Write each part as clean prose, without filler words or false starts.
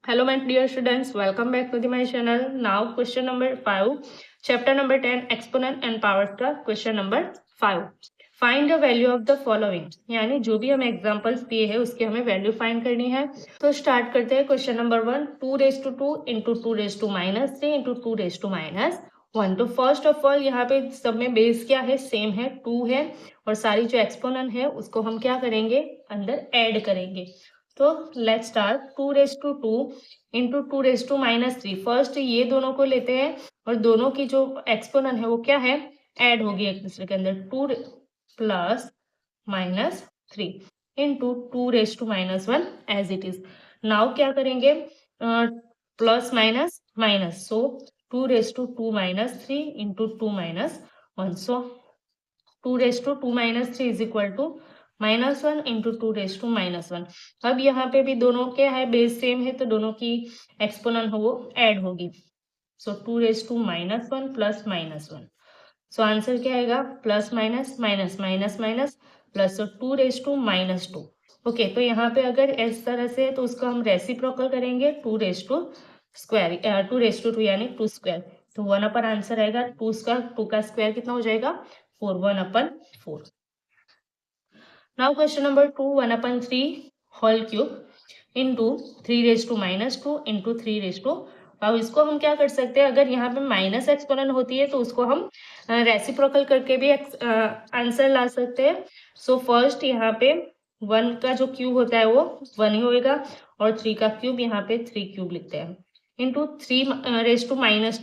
Hello my dear students, welcome back to my channel. Now question number 5, chapter number 10, exponent and powers का question number 5. Find the value of the following, यानी जो भी हमें examples दिए हैं उसकी हमें वैल्यू फाइंड करनी है. तो स्टार्ट करते हैं. Question number 1, 2 into 2 minus 3 into 2 minus 1. तो फर्स्ट ऑफ ऑल यहाँ पे सब में बेस क्या है, सेम है, 2 है, और सारी जो एक्सपोनेंट है उसको हम क्या करेंगे, अंदर ऐड करेंगे. तो लेट्स स्टार्ट. 2 इंटू 2 - 3. फर्स्ट ये दोनों को लेते हैं और दोनों की जो एक्सपोनेंट है वो क्या है, ऐड होगी एक दूसरे के अंदर. 2 plus minus 3 into 2 - 1 as it is. Now क्या करेंगे, plus minus minus, so 2 - 3 into 2 - 1. So 2 - 2 - 3 is equal to -1 into 2 - 1. अब यहाँ पे भी दोनों क्या है, बेस सेम है, तो दोनों की एक्सपोनेंट हो वो ऐड होगी. सो 2 - 1 प्लस -1. सो आंसर क्या आएगा, plus minus minus minus minus plus 2 - 2. Okay, तो यहाँ पे अगर इस तरह से है तो उसको हम रेसिप्रोकल करेंगे. 2 यानी 2 स्क्वायर. तो 1 पर आंसर आएगा 2 का स्क्वायर कितना हो जाएगा, 4. 1/4. Now question number 2, 1/3 whole cube into 3 - 2 into 3 इसको हम क्या कर सकते हैं, अगर यहाँ पे माइनस एक्सपोनेंट होती है तो उसको हम रेसिप्रोकल करके भी आंसर ला सकते हैं. सो फर्स्ट यहाँ पे 1 का जो क्यूब होता है वो 1 ही होएगा, और 3 का क्यूब यहाँ पे 3 क्यूब लिखते हैं, इंटू 3 -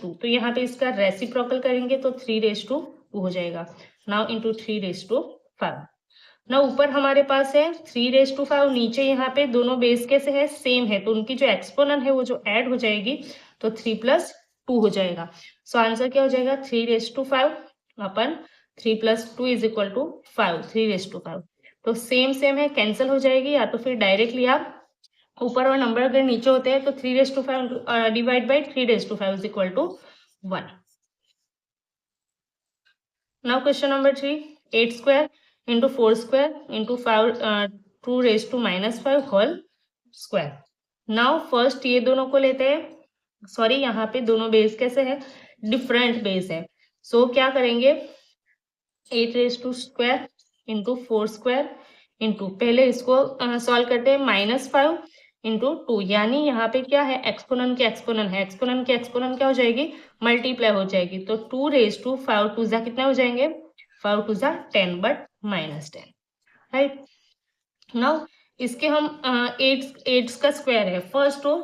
2. तो यहाँ पे इसका रेसिप्रोकल करेंगे तो 3 - 2 हो जाएगा. Now into 3 - 5. ना ऊपर हमारे पास है 3 - 5, नीचे यहाँ पे दोनों बेस कैसे है, सेम है, तो उनकी जो एक्सपोनेंट है वो जो ऐड हो जाएगी तो 3 + 2 हो जाएगा. सो आंसर क्या हो जाएगा, 3 - 5 अपन 3 + 2 इज इक्वल टू 5. 3 - 5 तो सेम सेम है, कैंसिल हो जाएगी, या तो फिर डायरेक्टली आप ऊपर और नंबर अगर नीचे होते हैं तो 3 - 5 divide by 3 - 5 is equal to 1. Now question number 3, 8 square into 4 square into 2 - 5 whole square. Now first ये दोनों को लेते हैं, सॉरी यहाँ पे दोनों बेस कैसे है, डिफरेंट बेस है. सो क्या करेंगे, 8 स्क्वायर इंटू 4 स्क्वायर इंटू, पहले इसको सॉल्व करते हैं, -5 इंटू 2, यानी यहाँ पे क्या है, एक्सपोनेंट की एक्सपोनेंट है, एक्सपोनेंट की एक्सपोनेंट क्या हो जाएगी, मल्टीप्लाई हो जाएगी. तो 2 - 5 2 कितने हो जाएंगे, 5 2 10 बट -10, राइट. नाउ इसके हम 8 का स्क्वायर है, फर्स्ट रो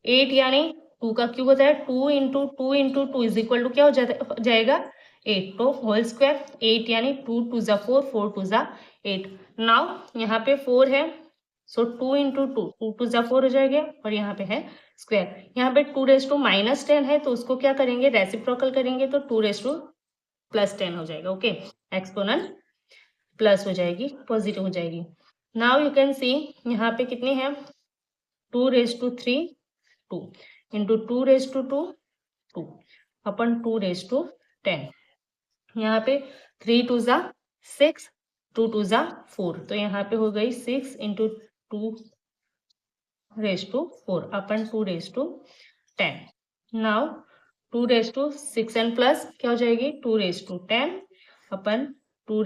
8 यानी 2 का क्यूब होता है, 2 इंटू 2 इज इक्वल टू क्या हो जाएगा 8. तो होल स्क्वायर 8 यानी 2 2 4 4 2 8. नाउ यहाँ पे 4 है, सो 2 इंटू 2 2 2 4 हो जाएगा, और यहाँ पे है स्क्वायर. यहाँ पे 2 - 10 है, तो उसको क्या करेंगे, रेसिप्रोकल करेंगे, तो 2 + 10 हो जाएगा. ओके, एक्सपोनेंट प्लस हो जाएगी, पॉजिटिव हो जाएगी. नाउ यू कैन सी यहाँ पे कितनी है, 2 3 2 इंटू 2 2 अपन 2 यहाँ पे 3 2 6 2 2 4, तो यहाँ पे हो गई 6 into 2 upon 2 now 2 6 and plus क्या हो जाएगी, 2 अपन 2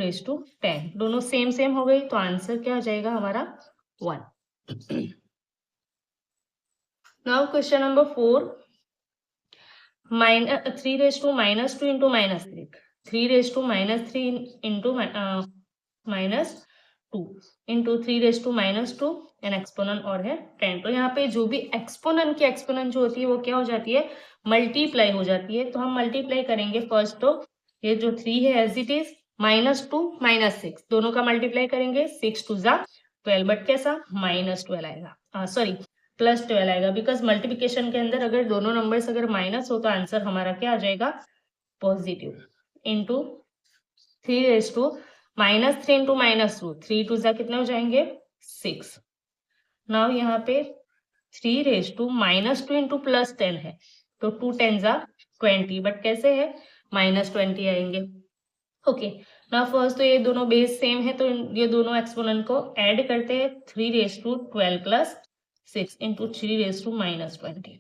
दोनों सेम सेम हो गई, तो आंसर क्या हो जाएगा हमारा 1. Now question number 4, 3 - 2 into -3, 3 - 3 into -2 into 3 - 2 N exponent और है 10. तो यहाँ पे जो भी एक्सपोनेंट की एक्सपोनेंट जो होती है वो क्या हो जाती है, मल्टीप्लाई हो जाती है. तो हम मल्टीप्लाई करेंगे फर्स्ट, तो ये जो 3 है एज इट इज, -2 -6 दोनों का मल्टीप्लाई करेंगे, 6 2 12, बट कैसा, -12 आएगा, सॉरी +12 आएगा, बिकॉज मल्टीप्लिकेशन के अंदर अगर दोनों नंबर्स अगर माइनस हो तो आंसर हमारा क्या आ जाएगा, पॉजिटिव. इंटू 3 -3 इंटू -2, 3 2 कितने हो जाएंगे 6. नाउ यहाँ पे 3 -2 इंटू +10 है, तो 2 10 20, बट कैसे है, -20 आएंगे. ओके, नाउ फर्स्ट तो ये दोनों बेस सेम है, तो ये दोनों एक्सपोनेंट को ऐड करते हैं, 3 12 + 6 इंटू 3⁻20।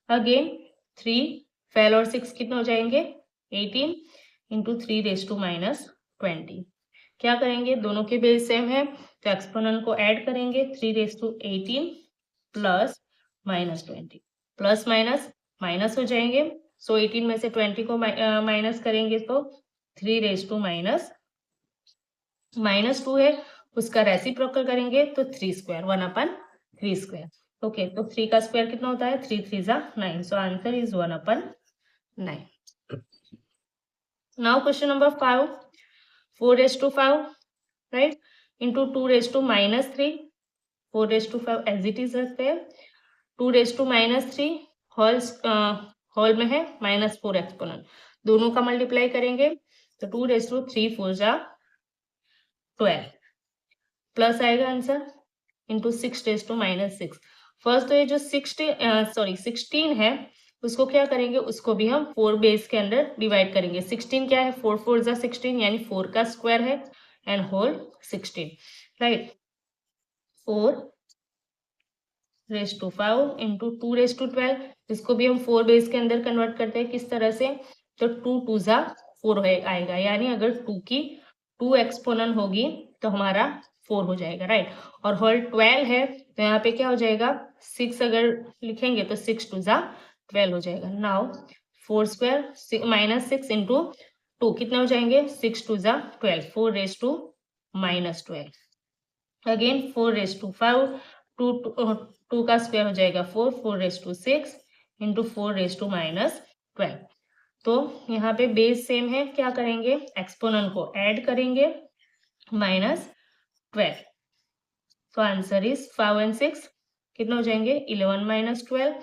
अगेन 3 12 और 6 कितने हो जाएंगे 18 इंटू 3⁻20। क्या करेंगे दोनों के बेस सेम है तो एक्सपोनेंट को ऐड करेंगे 3⁻18 प्लस -20 प्लस माइनस माइनस हो जाएंगे। सो 18 में से 20 को माइनस करेंगे तो 3⁻−2 है उसका रेसिप्रोकल करेंगे तो 3 स्क्वायर 1/3 स्क्वायर। ओके तो 3 का स्क्वायर कितना होता है 3 3 9। So answer is 1/9। Now question number 5 4⁵5 right into 2⁻−3 4⁵5 as it is रखते हैं 2⁻−3 होल में है -4 एक्सपोनेंट दोनों का मल्टीप्लाई करेंगे तो 2⁻3 4 12 प्लस आएगा आंसर इंटू 6⁻6। फर्स्ट तो ये जो 16 है उसको क्या करेंगे उसको भी हम 4 बेस के अंदर डिवाइड करेंगे। 16 क्या है 4 4 16 यानी 4 का स्क्वायर है एंड होल 16 राइट 4⁵5 इंटू 2⁻12 इसको भी हम 4 बेस के अंदर कन्वर्ट करते हैं किस तरह से तो 2 2 4 आएगा यानी अगर 2 की 2 एक्सपोनेंट होगी तो हमारा 4 हो जाएगा राइट और होल 12 है तो यहाँ पे क्या हो जाएगा 6 अगर लिखेंगे तो 6 2 12 हो जाएगा। नाउ 4 स्क्वायर -6 इंटू 2 कितने हो जाएंगे 6 2 12 4⁻12 अगेन 4⁵5 2 का स्क्वायर हो जाएगा 4 4�6 इंटू 4⁻12। तो यहाँ पे बेस सेम है क्या करेंगे एक्सपोनेंट को ऐड करेंगे -12 तो आंसर इज 5 एंड 6 कितना हो जाएंगे 11 - 12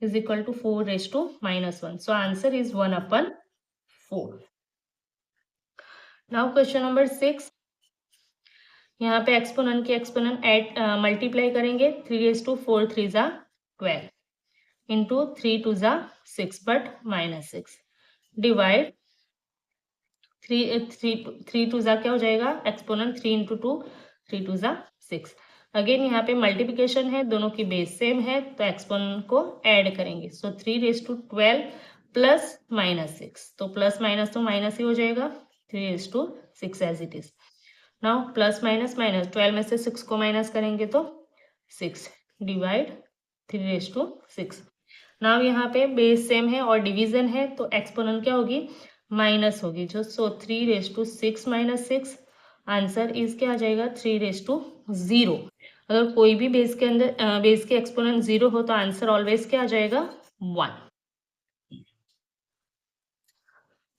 is equal to 4⁻1। So answer is 1/4। Now question number 6 यहाँ पे एक्सपोनेंट के एक्सपोनेंट ऐड मल्टीप्लाई करेंगे 3⁻4 3 12 इंटू 3 2 6 बट -6 डिवाइड 3 2 क्या हो जाएगा एक्सपोनेंट 3 इंटू 2 3 2 6। अगेन यहाँ पे मल्टीप्लिकेशन है दोनों की बेस सेम है तो एक्सपोनेंट को ऐड करेंगे सो 3⁻12 प्लस -6 तो प्लस माइनस तो माइनस ही हो जाएगा 3⁻6 as it is. Now plus minus 12 में से 6 को माइनस करेंगे तो 6 डिवाइड 3⁻6। नाउ यहाँ पे बेस सेम है और डिवीजन है तो एक्सपोनेंट क्या होगी माइनस होगी जो सो 3⁻6 - 6 आंसर इज क्या आ जाएगा 3⁻0। अगर कोई भी बेस के अंदर बेस के एक्सपोनेंट 0 हो तो आंसर ऑलवेज क्या आ जाएगा 1।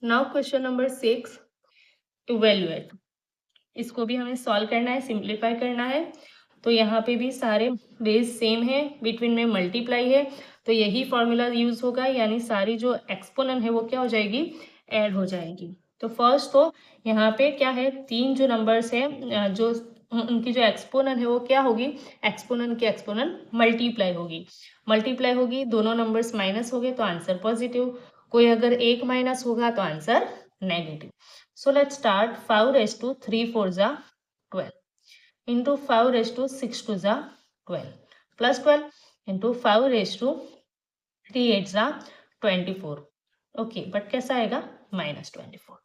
नाउ क्वेश्चन नंबर 6 इवेल्युएट इसको भी हमें सॉल्व करना है सिंप्लीफाई करना है तो यहाँ पे भी सारे बेस सेम है बिटवीन में मल्टीप्लाई है तो यही फॉर्मूला यूज होगा यानी सारी जो एक्सपोनेंट है वो क्या हो जाएगी ऐड हो जाएगी। तो फर्स्ट तो यहाँ पे क्या है 3 जो नंबर्स है जो उनकी जो एक्सपोनेंट है वो क्या होगी एक्सपोनेंट की एक्सपोनेंट मल्टीप्लाई होगी दोनों नंबर्स माइनस हो गए तो आंसर पॉजिटिव कोई अगर एक माइनस होगा तो answer negative. So let's start 5⁻3 4 12 into 5⁻6 2 12 plus 12 into 5⁻3 8 24। Okay but कैसा आएगा -24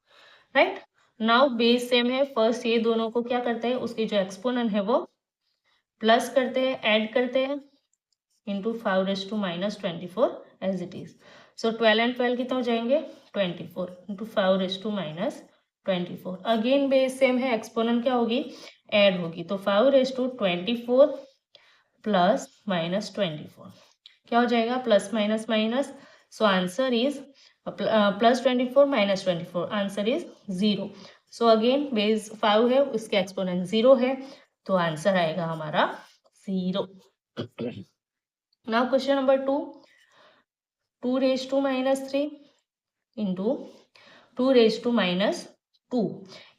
राइट। नाउ बेस सेम है फर्स्ट ये दोनों को क्या करते हैं उसकी जो एक्सपोनेंट है वो प्लस करते हैं ऐड करते हैं into 5⁻24 as it is. So 12 and 12 कितना हो जाएंगे 24 इंटू 5⁻24 अगेन बेस सेम है एक्सपोनेंट क्या होगी ऐड होगी तो 5⁻24 प्लस -24 क्या हो जाएगा plus minus minus so answer is plus 24 -24 answer is 0। So again base 5 है उसके एक्सपोनेंट 0 है तो आंसर आएगा हमारा 0। नाउ क्वेश्चन नंबर 2 2⁻3 इंटू 2⁻2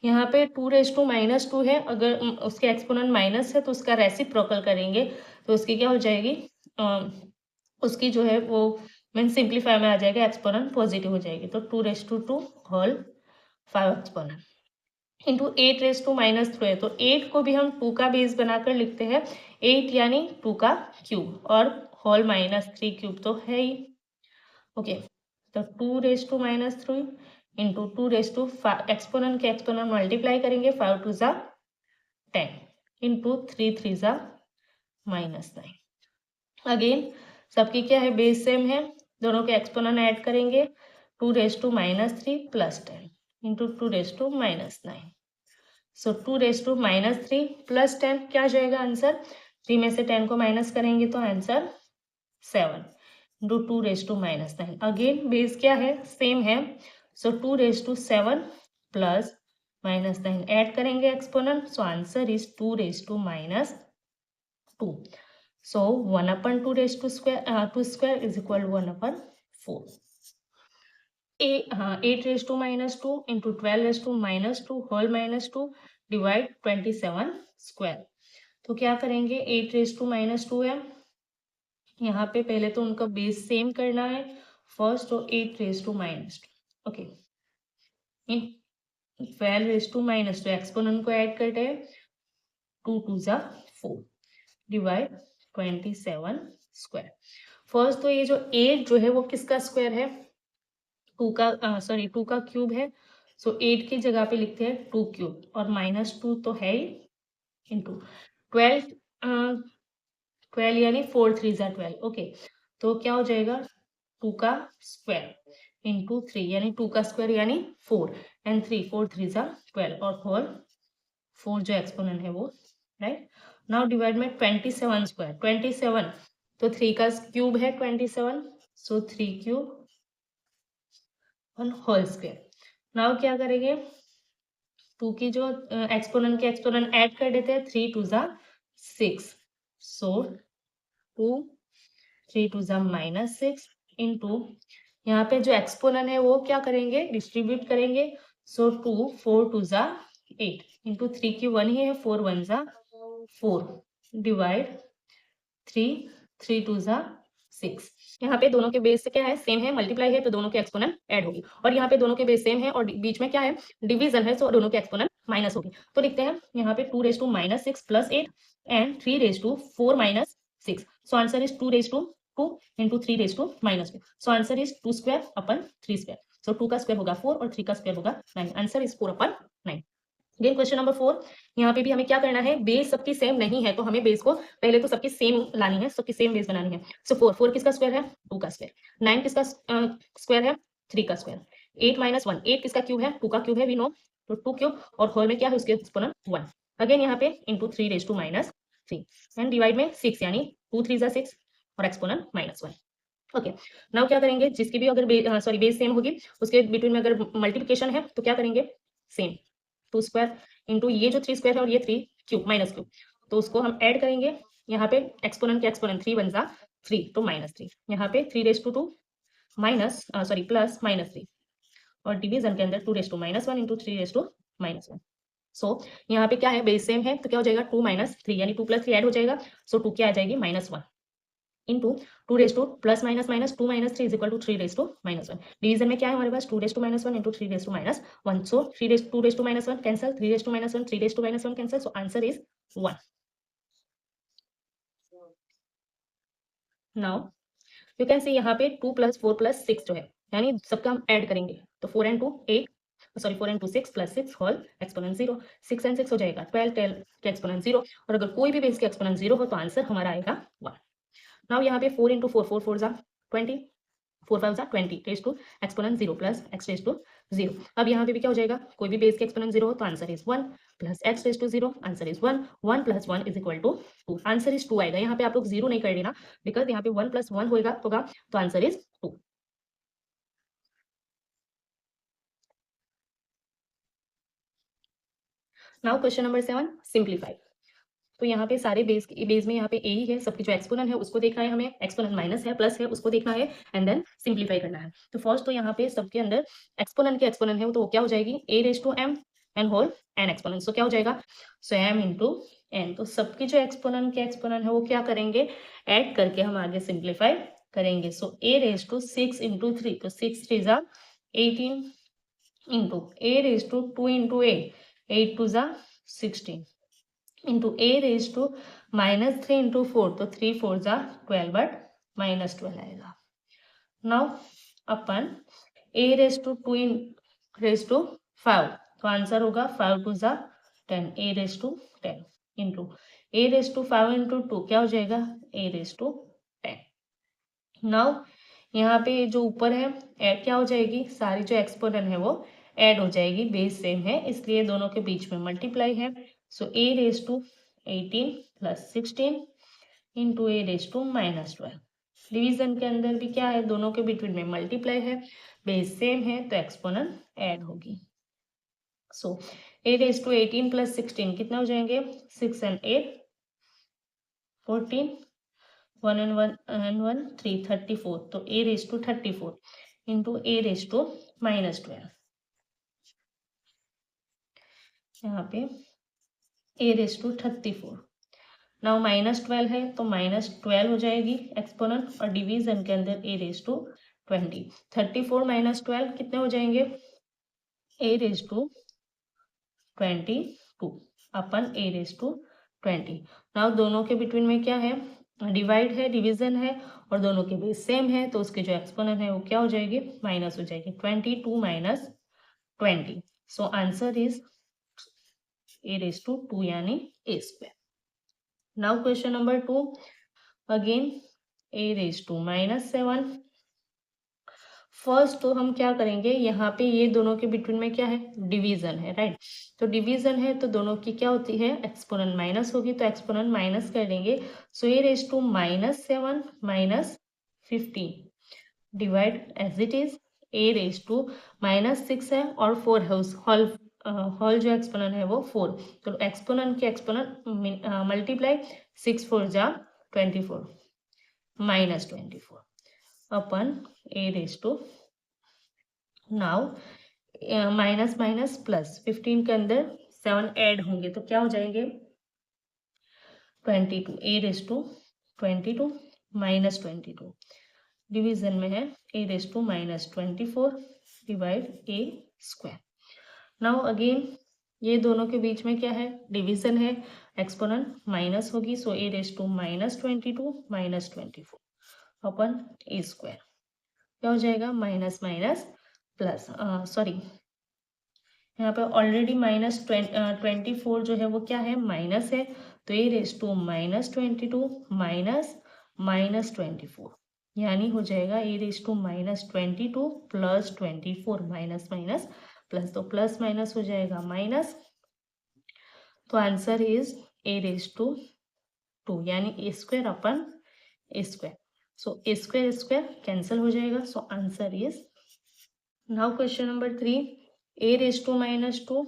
यहाँ पे 2⁻2 है अगर उसके एक्सपोनेंट माइनस है तो उसका रेसिप्रोकल करेंगे तो उसकी क्या हो जाएगी उसकी जो है वो मीन सिंप्लीफाई में आ जाएगा एक्सपोनेंट पॉजिटिव हो जाएगी तो 2⁻2 whole 5 exponent into 8 raise to minus 3 है, तो 8 को भी हम 2 का बेस बनाकर लिखते हैं, 8 यानी 2 का क्यूब और होल माइनस 3 क्यूब तो है ही। ओके, तो 2 raise to minus 3 into 2 raise to exponent के एक्सपोनेंट मल्टीप्लाई करेंगे, 5 टू ज़ा 10 इंटू 3 3 ज़ा माइनस 9। अगेन सबकी क्या है, बेस सेम है, दोनों के एक्सपोनेंट ऐड करेंगे, 2 raise to minus 3 plus 10 into 2 raise to minus 9। So 2 raise to minus 3 plus 10 क्या आ जाएगा आंसर, 3 में से 10 को माइनस करेंगे तो answer 7 into 2 raise to minus 9। Again base क्या है, सेम है, so 2 raise to 7 plus minus 9 add करेंगे exponent, so answer is 2 raise to minus 2। So 1 upon 2 raised to square 2 square is equal to 1 upon 4. 8 raised to minus 2 into 12 raised to minus 2 whole minus 2 divide 27 square. तो क्या करेंगे, 8 raised to minus 2 है, यहाँ पे पहले तो उनका base same करना है फर्स्ट, तो 8 raised to minus 2 okay, in 12 raised to minus 2 exponent को ऐड करते हैं, 2 2 ज़ा 4 डिवाइड 27 स्क्वायर। फर्स्ट तो ये जो 8 जो है वो किसका स्क्वायर है, 2 का क्यूब है, सो 8 की जगह पे लिखते हैं 2 क्यूब और माइनस 2 तो है ही, इंटू 12 12 यानी 4 3 ज़ा 12 ओके, तो क्या हो जाएगा 2 का स्क्वायर इंटू 3 यानी 2 का स्क्वायर यानी 4 एंड 3 4 3 ज़ा 12 और होल 4 जो एक्सपोनेंट है वो, राइट। नाउ डिवाइड में 27 स्क्वायर, 27 तो 3 का क्यूब है 27, सो 3 क्यूब और होल स्क्वायर। नाउ क्या करेंगे, 2 की जो एक्सपोनेंट के एक्सपोनेंट ऐड कर देते हैं, 3 2 ज़ा 6, सो 2 3 2 ज़ा माइनस 6 इंटू यहाँ पे जो एक्सपोनेंट है वो क्या करेंगे, डिस्ट्रीब्यूट करेंगे, सो 2 4 2 ज़ा 8 इंटू 3 की 1 ही है, 4 1 ज़ा 4 डिवाइड 3 3 2 ज़ा 6। यहाँ पे दोनों के बेस से क्या है, सेम है, मल्टीप्लाई है, तो दोनों के एक्सपोनेंट ऐड होगी, और यहाँ पे दोनों के बेस सेम है और बीच में क्या है, डिवीजन है, सो दोनों के एक्सपोनेंट माइनस होगी। तो लिखते हैं यहाँ पे 2 raise to minus 6 plus 8 and 3 raise to 4 minus 6, so answer is 2 raise to 2 into 3 raise to minus 2, so answer is 2 square upon 3 square, so 2 का स्क्वायर होगा 4 और 3 का स्क्वायर होगा 9, answer is 4 upon 9। Again question number 4, यहाँ पे भी हमें क्या करना है, बेस सबकी सेम नहीं है, तो हमें बेस को पहले तो सबकी सेम लानी है, सबकी सेम बेस बनानी है। सो 4 किसका स्क्वायर है, 2 का स्क्वायर, 9 किसका स्क्वायर है, 3 का स्क्वायर, 8 माइनस 1 8 किसका क्यूब है, 2 का क्यूब है, वी नो, तो 2 क्यूब और होल में क्या है उसके एक्सपोनेंट 1, अगेन यहाँ पे into 3 raise to minus 3 and divide में 6 यानी 2 3 ज़ा 6 और एक्सपोनेंट माइनस 1। ओके, नाउ क्या करेंगे, जिसकी भी अगर बेस सेम होगी उसके बिटवीन में अगर मल्टीप्लिकेशन है तो क्या करेंगे, सेम 2 स्क्वायर इंटू ये जो 3 स्क्वायर है और ये 3 क्यूब माइनस क्यूब, तो उसको हम ऐड करेंगे, यहाँ पे एक्सपोनेंट के एक्सपोनेंट 3 1 ज़ा 3 तो माइनस 3, यहाँ पे 3 raise to 2 minus plus minus 3 और डिवीजन के अंदर 2 raise to minus 1 into 3 raise to minus 1। So यहाँ पे क्या है, बेस सेम है, तो क्या हो जाएगा 2 माइनस 3 यानी 2 प्लस 3 ऐड हो जाएगा, सो 2 क्या आ जाएगी minus 1 into 2 raise to plus minus minus 2 minus 3 is equal to 3 raise to minus 1। Division में क्या है हमारे पास, 2 raise to minus 1 into 3 raise to minus 1, so 2 raise to minus 1 cancel, 3 raise to minus 1 3 raise to minus 1 cancel, so answer is 1। Now you can see यहाँ पे 2 plus 4 plus 6 जो है, यानी सबका हम ऐड करेंगे, तो 4 and 2 8, sorry 4 and 2 6 plus 6 whole exponent 0, 6 and 6 हो जाएगा 12 12 के एक्सपोनेंट 0, और अगर कोई भी बेस के एक्सपोनेंट 0 हो तो आंसर हमारा आएगा 1। नाउ यहाँ पे 4 इंटू 4 4 4 ज़ा 20, 4 5 ज़ा 20 raise to exponent 0 plus x raise to 0। अब यहाँ पे भी क्या हो जाएगा, कोई भी बेस के एक्सपोनेंट 0 हो तो answer is 1 plus x raise to 0, answer is 1 1 plus 1 is equal to 2, answer is 2 आएगा। यहाँ पे आप लोग 0 नहीं कर देना, बिकॉज यहाँ पे 1 प्लस 1 होगा तो answer is 2। Now question number 7, simplify. तो यहाँ पे सारे बेस में यहाँ पे ए ही है, सबकी जो एक्सपोनेंट है उसको देखना है हमें, एक्सपोनेंट माइनस है प्लस है उसको देखना है, एंड देन सिंप्लीफाई करना है। तो फर्स्ट तो यहाँ पे सबके अंदर एक्सपोनेंट के एक्सपोनेंट है, तो वो क्या हो जाएगी, a raise to m n whole n exponent, so क्या हो जाएगा, सो एम इंटू एन। तो सबकी जो एक्सपोनेंट के एक्सपोनेंट है वो क्या करेंगे, ऐड करके हम आगे सिंप्लीफाई करेंगे। So a raise to 6 into 3, तो 6 3 ज़ा 18 into a raise to 2 into 8 8 two ज़ा 16 into a raise to -3 into 4, तो 3 4 ज़ा 12, बट -12 आएगा। Now upon a raise to 2 in raise to 5, तो आंसर होगा 5 टू ज़ा 10, a raise to 10 into a raise to 5 into 2 क्या हो जाएगा, ए रेज टू 10। नाउ यहाँ पे जो ऊपर है ऐड क्या हो जाएगी, सारी जो एक्सपोनेंट है वो ऐड हो जाएगी, बेस सेम है इसलिए दोनों के बीच में मल्टीप्लाई है। So a raise to 18 plus 16 into a raise to -12। Division के अंदर भी क्या है, दोनों के बिटवीन में मल्टीप्लाई है, बेस सेम है तो एक्सपोनेंट ऐड होगी। So a raise to 18 plus 16 कितना हो जाएंगे, 6 and 8 14, 1 and 1 3 34, तो a raise to 34 into a raise to -12। यहाँ पे ए रेज टू 34, नाउ -12 है तो -12 हो जाएगी एक्सपोनेंट, और डिवीजन के अंदर ए रेज टू 20। 34 -12 कितने हो जाएंगे, a raise to 22 upon a raise to 20। Now दोनों के बिटवीन में क्या है, डिवाइड है, डिवीजन है, और दोनों के बेस सेम है तो उसकी जो एक्सपोनेंट है वो क्या हो जाएगी, माइनस हो जाएगी, 22 minus 20। So answer is a raise to 2 यानी a square. Now question number 2, again a raise to -7। First तो हम क्या करेंगे, यहाँ पे ये दोनों के बिटवीन में क्या है, डिवीजन है, राइट। तो डिवीजन है तो दोनों की क्या होती है, एक्सपोनेंट माइनस होगी, तो एक्सपोनेंट माइनस कर देंगे। So a raise to -7 -15 divide as it is, a raise to -6 है और 4 है, उस होल जो एक्सपोनेंट है वो 4, तो एक्सपोनेंट के एक्सपोनेंट मल्टीप्लाई, 6 4 जा 24 -24 अपन a raise to, now minus minus plus, 15 के अंदर 7 ऐड होंगे तो क्या हो जाएंगे, 22, ए रेज टू 22 -22 डिवीजन में है, a raise to -24 divide a square. Now again ये दोनों के बीच में क्या है, डिवीजन है, एक्सपोनेंट माइनस होगी, सो ए रेज टू -22 -24 अपन ए स्क्वायर, क्या हो जाएगा, माइनस माइनस प्लस, सॉरी यहाँ पे ऑलरेडी -24 जो है वो क्या है, माइनस है, तो ए रेज टू -22 -24 यानी हो जाएगा a raise to -22 plus 24, minus minus plus, तो प्लस माइनस हो जाएगा माइनस, तो answer is a raise to 2 यानी ए स्क्वायर अपन a square. So a square square cancel हो जाएगा, so answer is. Now question number 3, a raise to -2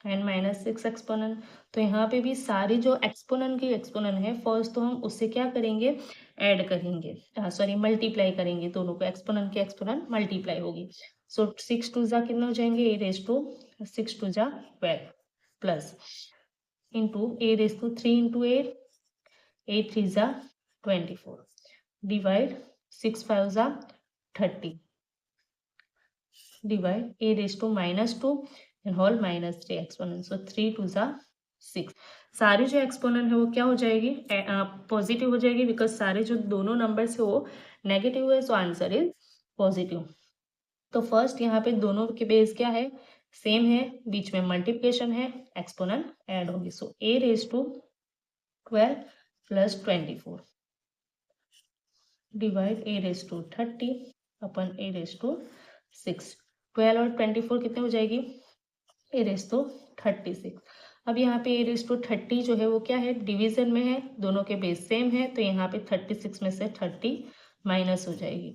and -6 exponent. तो यहाँ पे भी सारी जो एक्सपोनेंट की एक्सपोनेंट है, फर्स्ट तो हम उससे क्या करेंगे, ऐड करेंगे, सॉरी मल्टीप्लाई करेंगे, दोनों को एक्सपोनेंट की एक्सपोनेंट मल्टीप्लाई होगी। सो 6 2 जा कितना हो जाएंगे, ए रेज टू 6 2 जा 12 plus into a raise to 3 into 8, 8 3 जा 24 डिवाइड 6 5 जा 30 divide a raise to -2 and whole -3 exponent, so 3 2 जा 6। सारी जो एक्सपोनेंट है वो क्या हो जाएगी, पॉजिटिव हो जाएगी, बिकॉज सारे जो दोनों नंबर्स है वो नेगेटिव है, सो आंसर इज पॉजिटिव। तो फर्स्ट यहाँ पे दोनों के बेस क्या है, सेम है, बीच में मल्टीप्लिकेशन है, एक्सपोनेंट ऐड होगी, so a raise to 12 plus 24 divide a raise to 30 अपन ए रेज टू 6। 12 और 24 कितने हो जाएगी, ए रेज टू 36। अब यहाँ पे ए रेज टू 30 जो है वो क्या है, डिवीजन में है, दोनों के बेस सेम है, तो यहाँ पे 36 में से 30 माइनस हो जाएगी,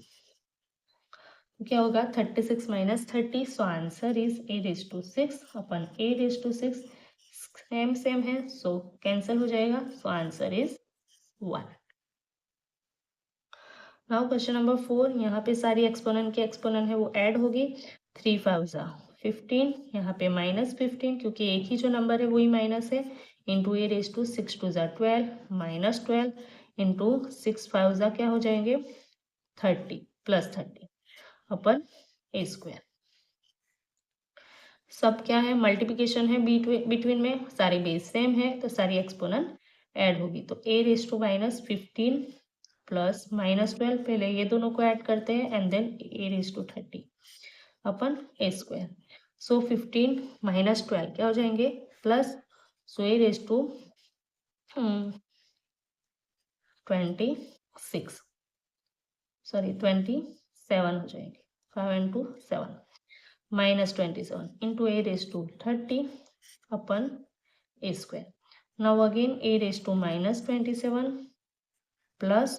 तो क्या होगा 36 minus 30, so answer is a raise to 6 upon a raise to 6, same same है, सो कैंसिल हो जाएगा, so answer is 1। Now question number 4, यहाँ पे सारी एक्सपोनेंट की एक्सपोनेंट है वो ऐड होगी, 3 5 जा 15, यहाँ पे -15 क्योंकि एक ही जो नंबर है वही माइनस है, इंटू ए रेज टू 6 2 जा 12 -12 इंटू 6 5 जा क्या हो जाएंगे 30 प्लस 30 अपन ए स्क्वायर। सब क्या है, मल्टीप्लिकेशन है बिटवीन में, सारी बेस सेम है तो सारी एक्सपोनेंट ऐड होगी। तो a raise to minus 15 plus minus 12, पहले ये दोनों को ऐड करते हैं and then a raise to 30 upon a square. So 15 minus 12 क्या हो जाएंगे, plus, so a raise to 26, sorry 27 हो जाएंगे, 5 into 7 minus 27 into a raised to 30 upon a square. Now again a raised to minus 27 plus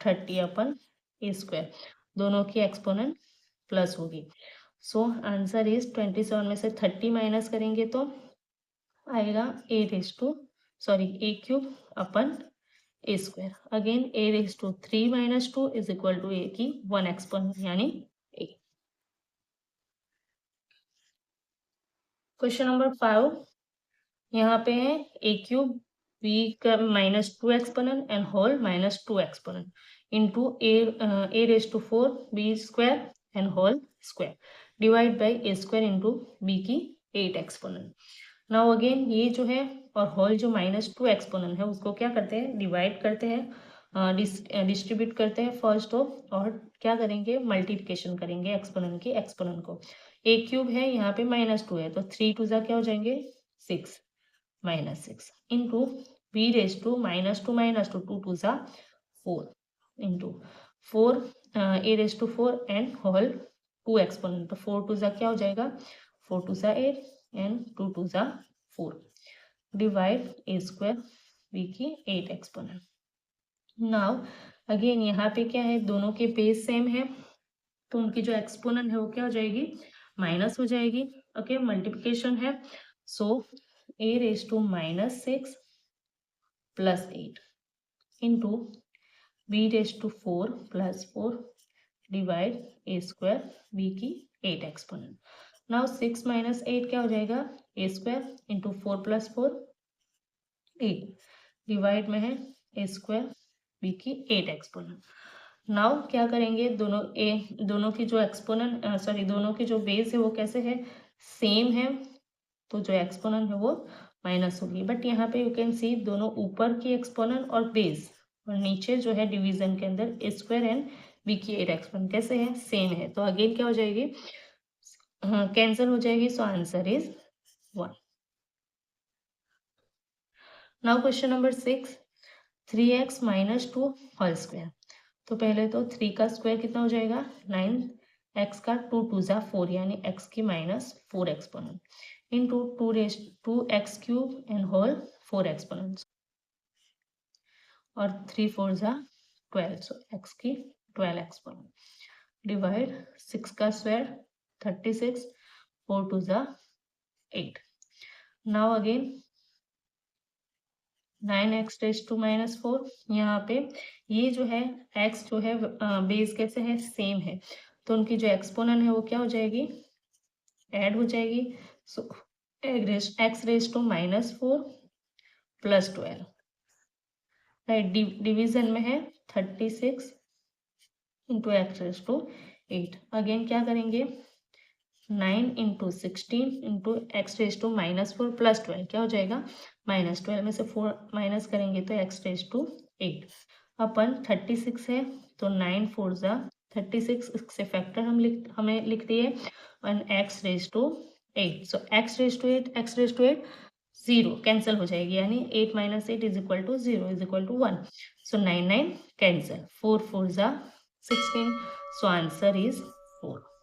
30 upon a square, दोनों की exponent plus होगी। सो answer is 27 में से 30 माइनस करेंगे तो आएगा a raise to, sorry a cube upon a square. Again a raise to 3 minus 2 is equal to a की 1 exponent यानी a। क्वेश्चन नंबर 5 यहाँ पे है a क्यूब b का minus 2 exponent and whole minus 2 exponent into a raise to 4 b square and whole square divide by a square into b की 8 exponent. Now again ये जो है और होल जो माइनस 2 एक्सपोनेंट है उसको क्या करते हैं, डिवाइड करते हैं, डिस्ट्रीब्यूट करते हैं फर्स्ट और क्या करेंगे, मल्टीप्लिकेशन करेंगे एक्सपोनेंट की एक्सपोनेंट को। a क्यूब है यहाँ पे माइनस 2 है तो 3 टू जा क्या हो जाएंगे 6 minus 6 into b raise to minus 2 minus 2 2 टू जा 4 into 4 a raise to 4 and whole 2 exponent, तो 4 टू जा क्या हो जाएगा 4 टू जा 8 एंड 2 टू जा 4 डिवाइड a स्क्वायर b की 8 एक्सपोनेंट। नाउ अगेन यहाँ पे क्या है, दोनों के बेस सेम है तो उनकी जो एक्सपोनेंट है वो क्या हो जाएगी, माइनस हो जाएगी। ओके, मल्टीप्लिकेशन है, so a raise to minus 6 plus 8 into b raise to 4 plus 4 divide a square b की 8 एक्सपोनेंट। नाउ 6 माइनस 8 क्या हो जाएगा, a square into 4 plus 4 8 divide में है a स्क्वायर b की 8 एक्सपोनेंट। नाउ क्या करेंगे, दोनों की जो एक्सपोनेंट सॉरी दोनों की जो बेस है वो कैसे है, सेम है तो जो एक्सपोनेंट है वो माइनस होगी। बट यहाँ पे यू कैन सी दोनों ऊपर की एक्सपोनेंट और बेस और नीचे जो है डिवीजन के अंदर ए स्क्वायर एंड बी की 8 एक्सपोनेंट कैसे है, सेम है, तो अगेन क्या हो जाएगी, कैंसिल हो जाएगी। So answer is 1। Now question number 6, 3x minus 2 whole square. तो पहले तो 3 का स्क्वायर कितना हो जाएगा 9, x का 2 टू जा 4 यानी x की minus 4 exponent into 2x cube and whole 4 exponents और 3 4 जा 12, सो x की 12 एक्सपोनेंट डिवाइड 6 का स्क्वायर 36, 4 टू जा 8। Now again 9x raise to minus 4, यहाँ पे ये जो है x जो है बेस कैसे है, सेम है तो उनकी जो एक्सपोनेंट है वो क्या हो जाएगी, ऐड हो जाएगी। So x raise to minus 4 plus 12, right, division में है 36 into x raise to 8। Again क्या करेंगे 9 into 16 into x raise to minus 4 plus 12 क्या हो जाएगा, माइनस 12 में से 4 माइनस करेंगे तो एक्स रेज टू 8 अपन 36 है तो 9 4 जा 36 से फैक्टर हमें लिख दिए और x raise to 8, so x raise to 8 x raise to 8 0 cancel हो जाएगी यानी 8 minus 8 is equal to 0 is equal to 1, so 9 9 cancel, 4 4 जा 16, सो आंसर इज 4।